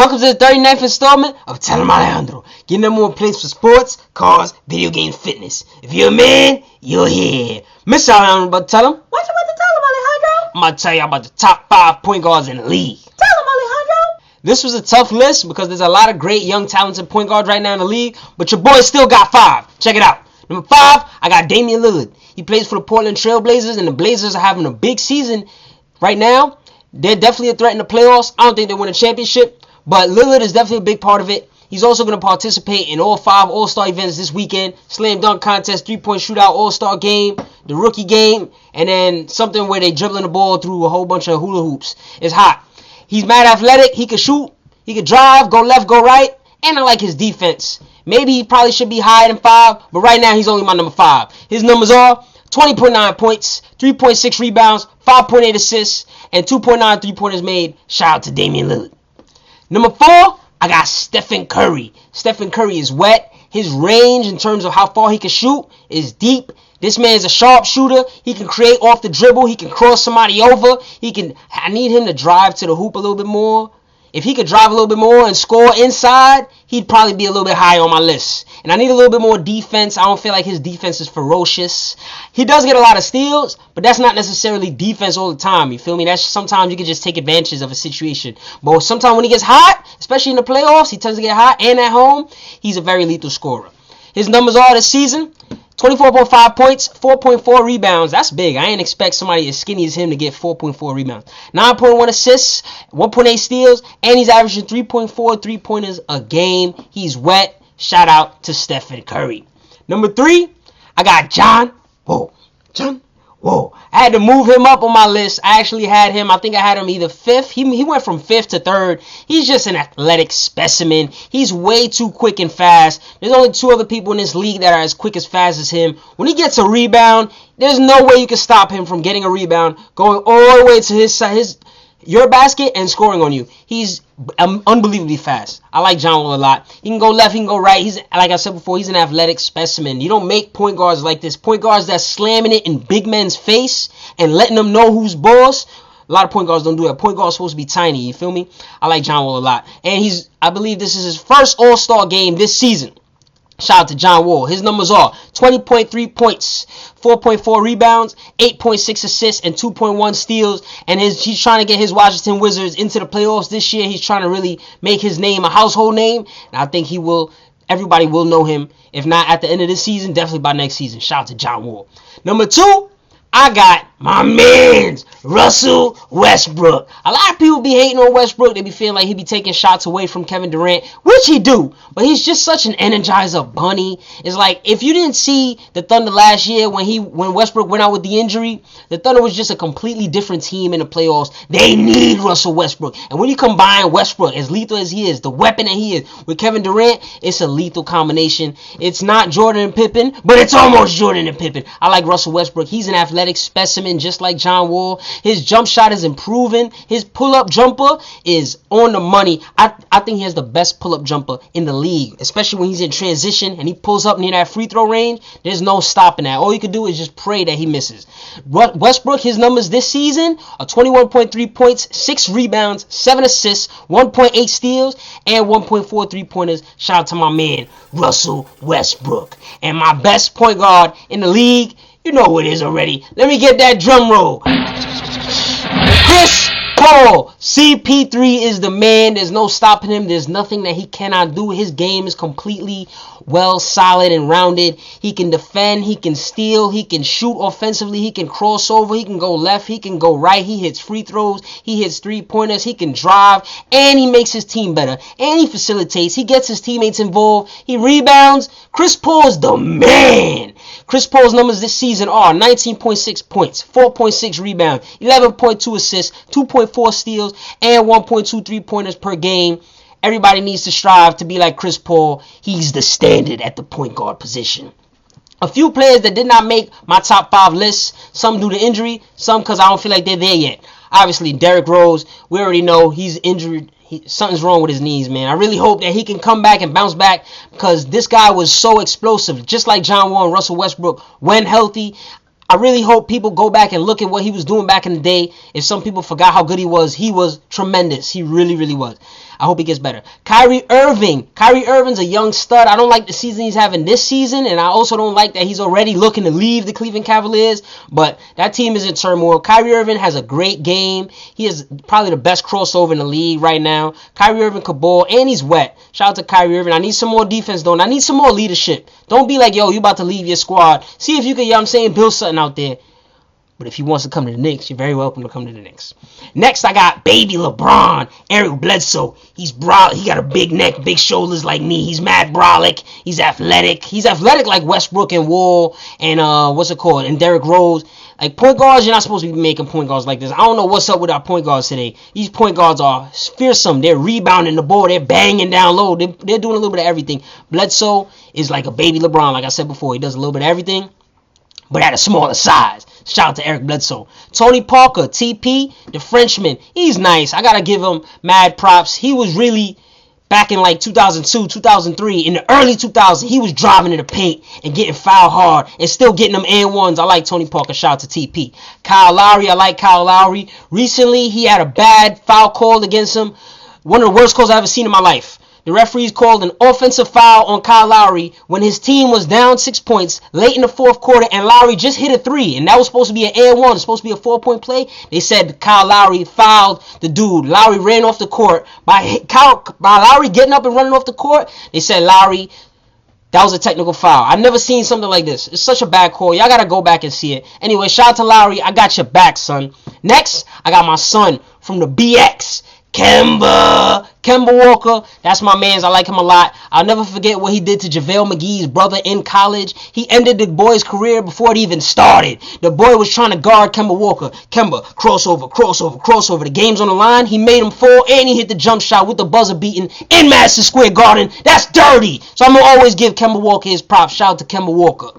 Welcome to the 39th installment of Tell Em Alejandro. Getting them more place for sports, cars, video game, fitness. If you're a man, you're here. Mr. Alejandro, about to tell him. What you want to tell him, Alejandro? I'm about to tell you about the top 5 point guards in the league. Tell him, Alejandro. This was a tough list because there's a lot of great young talented point guards right now in the league, but your boy still got 5. Check it out. Number 5, I got Damian Lillard. He plays for the Portland Trail Blazers, and the Blazers are having a big season right now. They're definitely a threat in the playoffs. I don't think they win a championship, but Lillard is definitely a big part of it. He's also going to participate in all 5 All-Star events this weekend. Slam dunk contest, 3-point shootout, All-Star game, the rookie game, and then something where they dribbling the ball through a whole bunch of hula hoops. It's hot. He's mad athletic. He can shoot. He can drive, go left, go right. And I like his defense. Maybe he probably should be higher than 5, but right now he's only my number 5. His numbers are 20.9 points, 3.6 rebounds, 5.8 assists, and 2.9 3-pointers made. Shout out to Damian Lillard. Number 4, I got Stephen Curry. Stephen Curry is wet. His range in terms of how far he can shoot is deep. This man's a sharp shooter. He can create off the dribble. He can cross somebody over. I need him to drive to the hoop a little bit more. If he could drive a little bit more and score inside, he'd probably be a little bit higher on my list. And I need a little bit more defense. I don't feel like his defense is ferocious. He does get a lot of steals, but that's not necessarily defense all the time. You feel me? That's sometimes you can just take advantage of a situation. But sometimes when he gets hot, especially in the playoffs, he tends to get hot, and at home, he's a very lethal scorer. His numbers are this season: 24.5 points, 4.4 rebounds. That's big. I ain't expect somebody as skinny as him to get 4.4 rebounds. 9.1 assists, 1.8 steals, and he's averaging 3.4 3-pointers a game. He's wet. Shout out to Stephen Curry. Number 3, I got John Wall. I had to move him up on my list. I actually had him, I think I had him either 5th. He went from 5th to 3rd. He's just an athletic specimen. He's way too quick and fast. There's only 2 other people in this league that are as quick as fast as him. When he gets a rebound, there's no way you can stop him from getting a rebound, going all the way to your basket and scoring on you. He's unbelievably fast. I like John Wall a lot. He can go left, he can go right. He's, like I said before, he's an athletic specimen. You don't make point guards like this. Point guards that's slamming it in big men's face and letting them know who's boss. A lot of point guards don't do that. Point guard's supposed to be tiny. You feel me? I like John Wall a lot. And I believe this is his first All-Star game this season. Shout out to John Wall. His numbers are 20.3 points, 4.4 rebounds, 8.6 assists, and 2.1 steals. And he's trying to get his Washington Wizards into the playoffs this year. He's trying to really make his name a household name. And I think he will. Everybody will know him. If not at the end of this season, definitely by next season. Shout out to John Wall. Number 2, I got my man's Russell Westbrook. A lot of people be hating on Westbrook. They be feeling like he be taking shots away from Kevin Durant, which he do. But he's just such an Energizer bunny. It's like, if you didn't see the Thunder last year when Westbrook went out with the injury, the Thunder was just a completely different team in the playoffs. They need Russell Westbrook. And when you combine Westbrook, as lethal as he is, the weapon that he is, with Kevin Durant, it's a lethal combination. It's not Jordan and Pippen, but it's almost Jordan and Pippen. I like Russell Westbrook. He's an athletic specimen just like John Wall. His jump shot is improving. His pull-up jumper is on the money. I think he has the best pull-up jumper in the league, especially when he's in transition and he pulls up near that free throw range. There's no stopping that. All you can do is just pray that he misses. Westbrook, his numbers this season are 21.3 points, 6 rebounds, 7 assists, 1.8 steals, and 1.4 3-pointers. Shout out to my man, Russell Westbrook. And my best point guard in the league, you know who it is already. Let me get that drum roll. Chris Paul. CP3 is the man. There's no stopping him. There's nothing that he cannot do. His game is completely solid and rounded. He can defend. He can steal. He can shoot offensively. He can cross over. He can go left. He can go right. He hits free throws. He hits 3-pointers. He can drive. And he makes his team better. And he facilitates. He gets his teammates involved. He rebounds. Chris Paul is the man. Chris Paul's numbers this season are 19.6 points, 4.6 rebounds, 11.2 assists, 2.4 steals, and 1.2 3-pointers per game. Everybody needs to strive to be like Chris Paul. He's the standard at the point guard position. A few players that did not make my top 5 lists, some due to injury, some because I don't feel like they're there yet. Obviously, Derrick Rose, we already know he's injured. Something's wrong with his knees, man. I really hope that he can come back and bounce back because this guy was so explosive. Just like John Wall and Russell Westbrook, when healthy, I really hope people go back and look at what he was doing back in the day. If some people forgot how good he was tremendous. He really, really was. I hope he gets better. Kyrie Irving. Kyrie Irving's a young stud. I don't like the season he's having this season, and I also don't like that he's already looking to leave the Cleveland Cavaliers, but that team is in turmoil. Kyrie Irving has a great game. He is probably the best crossover in the league right now. Kyrie Irving could ball, and he's wet. Shout out to Kyrie Irving. I need some more defense, though, and I need some more leadership. Don't be like, yo, you about to leave your squad. See if you can, build something out there. But if he wants to come to the Knicks, you're very welcome to come to the Knicks. Next, I got baby LeBron, Eric Bledsoe. He got a big neck, big shoulders like me. He's mad brolic. He's athletic. He's athletic like Westbrook and Wall and and Derrick Rose. Like point guards, you're not supposed to be making point guards like this. I don't know what's up with our point guards today. These point guards are fearsome. They're rebounding the ball. They're banging down low. They're doing a little bit of everything. Bledsoe is like a baby LeBron, like I said before. He does a little bit of everything, but at a smaller size. Shout out to Eric Bledsoe. Tony Parker, TP, the Frenchman. He's nice. I got to give him mad props. He was really, back in like 2002, 2003, in the early 2000s, he was driving in the paint and getting foul hard and still getting them and ones. I like Tony Parker. Shout out to TP. Kyle Lowry. I like Kyle Lowry. Recently, he had a bad foul called against him. One of the worst calls I've ever seen in my life. The referees called an offensive foul on Kyle Lowry when his team was down 6 points late in the fourth quarter, and Lowry just hit a three, and that was supposed to be an and one. It's supposed to be a 4-point play. They said Kyle Lowry fouled the dude. Lowry ran off the court. By Lowry getting up and running off the court, they said Lowry, that was a technical foul. I've never seen something like this. It's such a bad call. Y'all got to go back and see it. Anyway, shout out to Lowry. I got your back, son. Next, I got my son from the BX. Kemba Walker, that's my man's. I like him a lot. I'll never forget what he did to JaVale McGee's brother in college. He ended the boy's career before it even started. The boy was trying to guard Kemba Walker. Kemba, crossover. The game's on the line. He made him fall, and he hit the jump shot with the buzzer beating in Madison Square Garden. That's dirty. So I'm going to always give Kemba Walker his props. Shout out to Kemba Walker.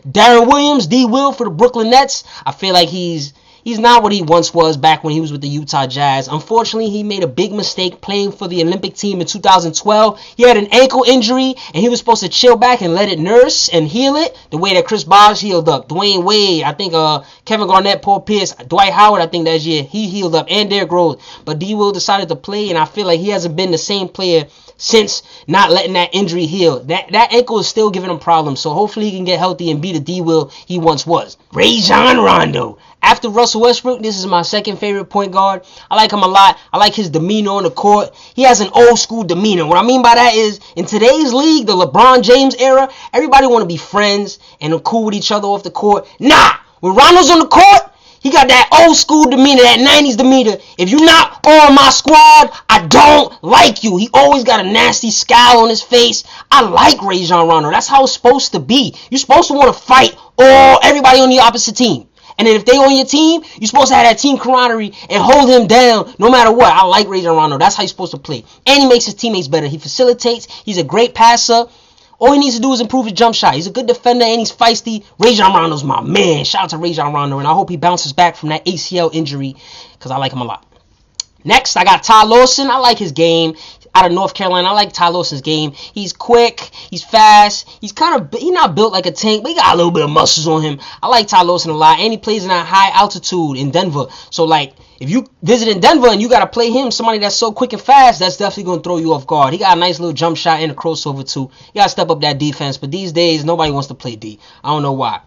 Darren Williams, D-Will for the Brooklyn Nets. I feel like he's not what he once was back when he was with the Utah Jazz. Unfortunately, he made a big mistake playing for the Olympic team in 2012. He had an ankle injury, and he was supposed to chill back and let it nurse and heal it the way that Chris Bosh healed up. Dwayne Wade, I think Kevin Garnett, Paul Pierce, Dwight Howard, I think that year, he healed up, and Derrick Rose. But D-Will decided to play, and I feel like he hasn't been the same player since not letting that injury heal. That ankle is still giving him problems, so hopefully he can get healthy and be the D-Will he once was. Rajon Rondo. After Russell Westbrook, this is my second favorite point guard. I like him a lot. I like his demeanor on the court. He has an old school demeanor. What I mean by that is, in today's league, the LeBron James era, everybody want to be friends and cool with each other off the court. Nah! When Rondo's on the court, he got that old school demeanor, that 90s demeanor. If you're not on my squad, I don't like you. He always got a nasty scowl on his face. I like Rajon Rondo. That's how it's supposed to be. You're supposed to want to fight everybody on the opposite team. And then if they on your team, you're supposed to have that team camaraderie and hold him down no matter what. I like Rajon Rondo. That's how you're supposed to play. And he makes his teammates better. He facilitates. He's a great passer. All he needs to do is improve his jump shot. He's a good defender and he's feisty. Rajon Rondo's my man. Shout out to Rajon Rondo. And I hope he bounces back from that ACL injury because I like him a lot. Next, I got Ty Lawson. I like his game. Out of North Carolina, I like Ty Lawson's game. He's quick, he's fast, he's not built like a tank, but he got a little bit of muscles on him. I like Ty Lawson a lot, and he plays in that high altitude in Denver. So, like, if you visit in Denver and you got to play him, somebody that's so quick and fast, that's definitely going to throw you off guard. He got a nice little jump shot and a crossover, too. You got to step up that defense, but these days, nobody wants to play D. I don't know why.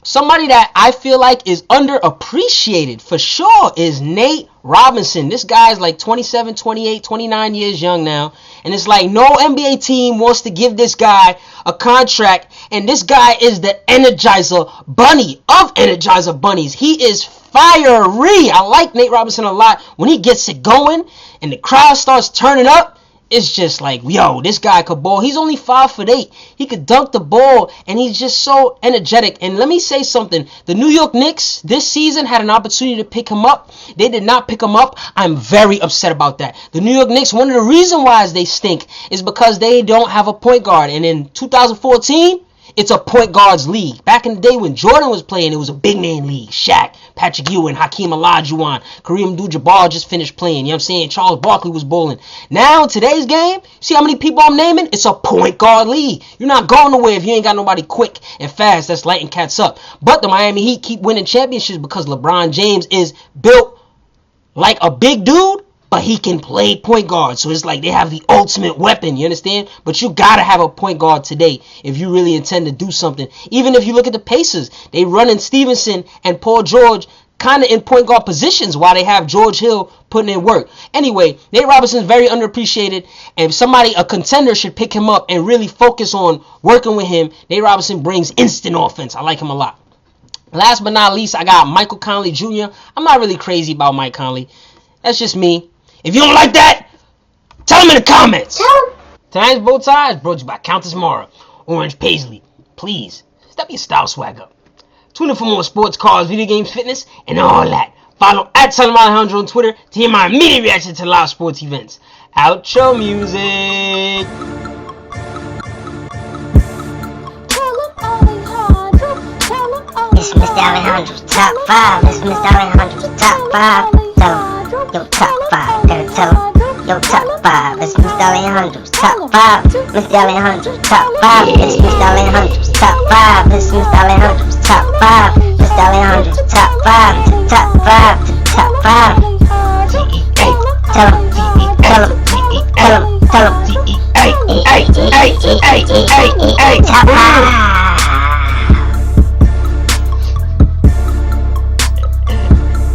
Somebody that I feel like is underappreciated for sure is Nate Robinson. This guy's like 27, 28, 29 years young now. And it's like no NBA team wants to give this guy a contract. And this guy is the Energizer Bunny of Energizer Bunnies. He is fiery. I like Nate Robinson a lot. When he gets it going and the crowd starts turning up, it's just like, yo, this guy could ball. He's only 5'8". He could dunk the ball, and he's just so energetic. And let me say something. The New York Knicks this season had an opportunity to pick him up. They did not pick him up. I'm very upset about that. The New York Knicks, one of the reasons why they stink is because they don't have a point guard. And in 2014, It's a point guard's league. Back in the day when Jordan was playing, it was a big man league. Shaq, Patrick Ewing, Hakeem Olajuwon, Kareem Abdul-Jabbar just finished playing. You know what I'm saying? Charles Barkley was bowling. Now, in today's game, see how many people I'm naming? It's a point guard league. You're not going nowhere if you ain't got nobody quick and fast that's lighting cats up. But the Miami Heat keep winning championships because LeBron James is built like a big dude, but he can play point guard. So it's like they have the ultimate weapon, you understand? But you gotta have a point guard today if you really intend to do something. Even if you look at the Pacers, they running Stevenson and Paul George kind of in point guard positions while they have George Hill putting in work. Anyway, Nate Robinson's very underappreciated, and if somebody, a contender, should pick him up and really focus on working with him, Nate Robinson brings instant offense. I like him a lot. Last but not least, I got Michael Conley Jr. I'm not really crazy about Mike Conley. That's just me. If you don't like that, tell them in the comments. Tonight's Bow Ties brought to you by Countess Mara, Orange Paisley. Please, step your style swag up. Tune in for more sports, cars, video games, fitness, and all that. Follow at Em Alejandro on Twitter to hear my immediate reaction to live sports events. Outro music. It's Mr. Alejandro's top 5. It's Mr. Alejandro's top 5. Tell him. Yo, top 5, gotta tell him. Yo, top 5, it's Mr. Alejandro's top 5. Mr. Alejandro's top 5. It's Mr. Alejandro's top 5. It's Mr. Alejandro's top 5. Mr. Alejandro's top 5. To top 5. To top 5. Tell him. Tell him. Tell him. Tell him. Top 5.